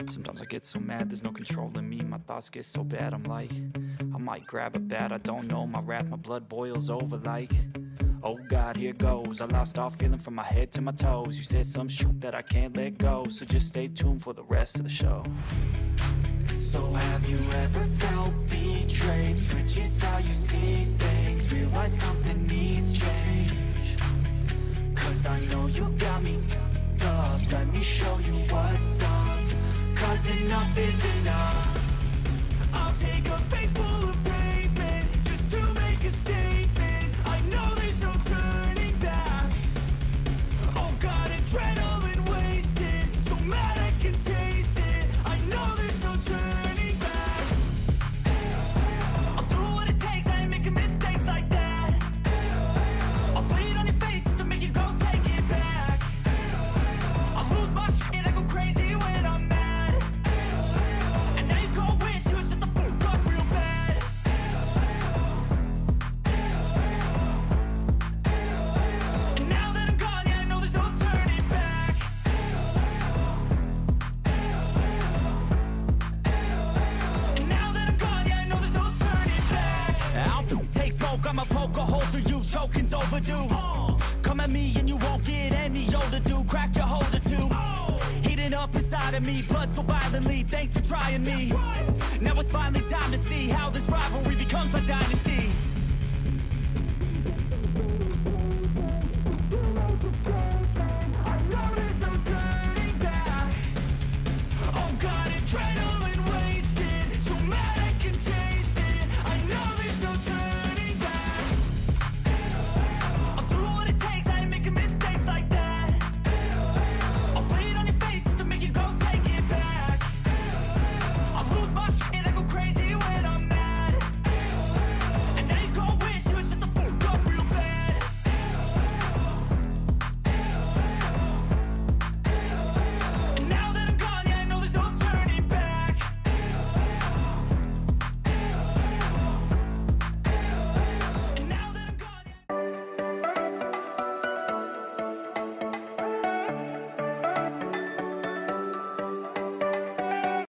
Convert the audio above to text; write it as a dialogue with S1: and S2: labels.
S1: Sometimes I get so mad, there's no controlling me. My thoughts get so bad, I'm like, I might grab a bat, I don't know. My wrath, my blood boils over like, oh God, here goes. I lost all feeling from my head to my toes. You said some shit that I can't let go, so just stay tuned for the rest of the show. So have you ever felt betrayed? Switches how you see things, realize something needs change. Cause I know you got me f***ed up, let me show you what's up. Cause enough is enough. I'll take a face full of pavement just to make a statement. I know there's no turning back. Oh God, adrenaline wasted, so mad I can taste it. I know there's no turning back. I'll do what it takes, I ain't making mistakes like that. I'll bleed on your face to make you go take it back. I'll lose my shit, I go crazy when I'm mad. And now you go wish you would shut the fuck up real bad. And now that I'm gone, yeah, I know there's no turning back. And now that I'm gone, yeah, I know there's no turning back. I don't take smoke, I'ma poke a hole through you, choking's overdue. Come at me and you won't get any older, dude. Crack your holder too. Heating up inside of me, blood so violently, thanks for trying me. Now it's finally time to see how this rivalry becomes a dynasty.